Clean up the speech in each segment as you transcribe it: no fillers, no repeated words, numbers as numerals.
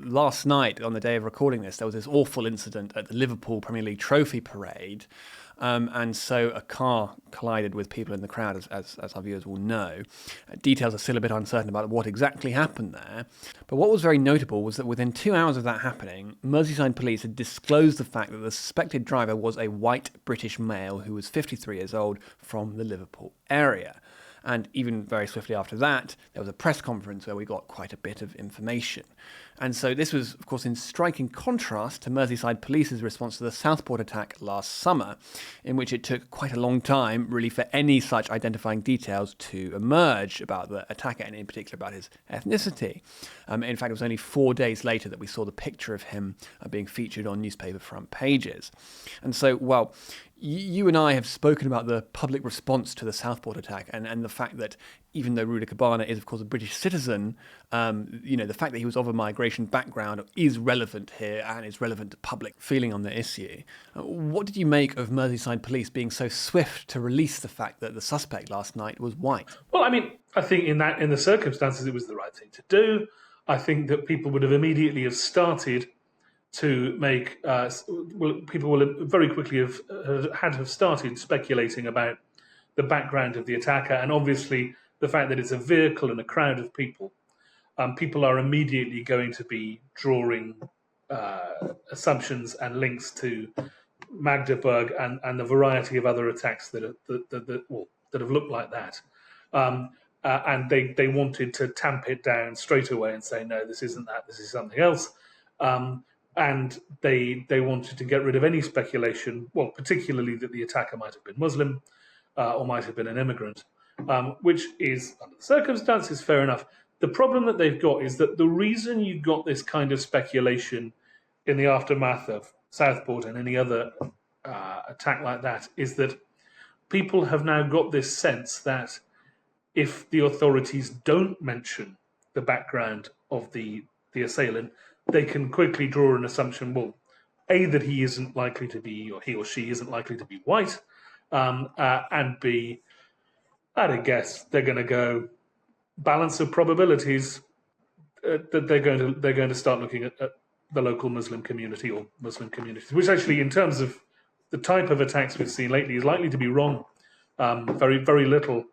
last night, on the day of recording this, there was this awful incident at the Liverpool Premier League Trophy Parade. And so a car collided with people in the crowd, as our viewers will know. Details are still a bit uncertain about what exactly happened there. But what was very notable was that within 2 hours of that happening, Merseyside police had disclosed the fact that the suspected driver was a white British male who was 53 years old from the Liverpool area. And even very swiftly after that, there was a press conference where we got quite a bit of information. And so this was, of course, in striking contrast to Merseyside Police's response to the Southport attack last summer, in which it took quite a long time, really, for any such identifying details to emerge about the attacker, and in particular about his ethnicity. In fact, it was only 4 days later that we saw the picture of him being featured on newspaper front pages. And so, well, you and I have spoken about the public response to the Southport attack and the fact that even though Ruda Cabana is, of course, a British citizen, the fact that he was of a migration background is relevant here and is relevant to public feeling on the issue. What did you make of Merseyside police being so swift to release the fact that the suspect last night was white? Well, I mean, I think in the circumstances, it was the right thing to do. I think that people would have immediately have started to make people will very quickly have started speculating about the background of the attacker, and obviously the fact that it's a vehicle and a crowd of people. People are immediately going to be drawing assumptions and links to Magdeburg and the variety of other attacks that have looked like that. And they wanted to tamp it down straight away and say, no, this isn't that, this is something else. And they wanted to get rid of any speculation, well, particularly that the attacker might have been Muslim or might have been an immigrant, which is, under the circumstances, fair enough. The problem that they've got is that the reason you got this kind of speculation in the aftermath of Southport and any other attack like that is that people have now got this sense that if the authorities don't mention the background of the assailant, they can quickly draw an assumption, well, A, that he isn't likely to be, or he or she isn't likely to be white, and B, I'd guess they're going to go balance of probabilities that they're going to start looking at the local Muslim community or Muslim communities, which actually, in terms of the type of attacks we've seen lately, is likely to be wrong. Very, very little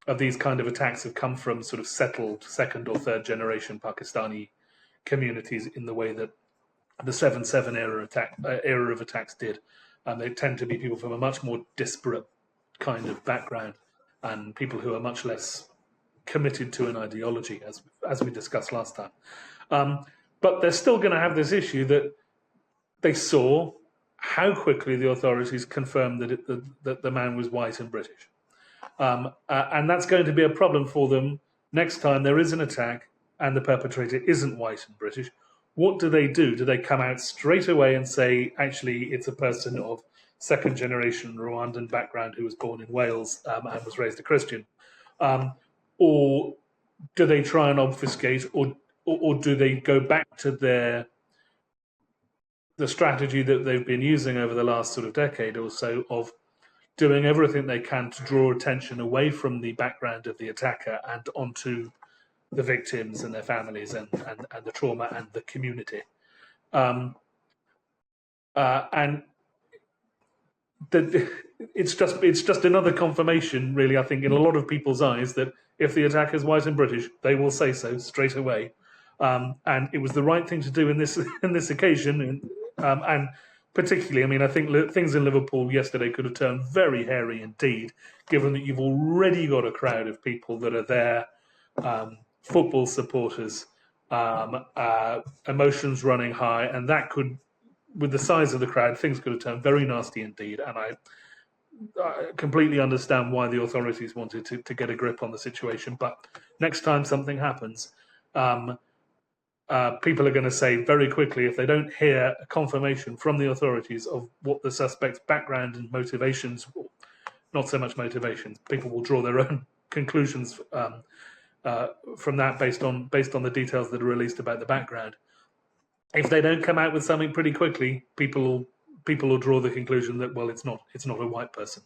of these kind of attacks have come from sort of settled second or third generation Pakistani communities in the way that the 7/7 era of attacks did. They tend to be people from a much more disparate kind of background and people who are much less committed to an ideology, as we discussed last time. But they're still going to have this issue that they saw how quickly the authorities confirmed that the man was white and British. And that's going to be a problem for them next time there is an attack and the perpetrator isn't white and British. What do? Do they come out straight away and say, actually, it's a person of second generation Rwandan background who was born in Wales and was raised a Christian? Or do they try and obfuscate, or do they go back to the strategy that they've been using over the last sort of decade or so of doing everything they can to draw attention away from the background of the attacker and onto the victims and their families and the trauma and the community. It's just another confirmation, really, I think, in a lot of people's eyes that if the attacker is white and British, they will say so straight away. And it was the right thing to do in this occasion. And particularly, I mean, I think things in Liverpool yesterday could have turned very hairy indeed, given that you've already got a crowd of people that are there, football supporters, emotions running high, and that could, with the size of the crowd, things could have turned very nasty indeed. And I completely understand why the authorities wanted to get a grip on the situation. But next time something happens, people are going to say very quickly, if they don't hear a confirmation from the authorities of what the suspect's background and motivations, not so much motivations, people will draw their own conclusions from that based on the details that are released about the background. If they don't come out with something pretty quickly, people will draw the conclusion that, well, it's not a white person.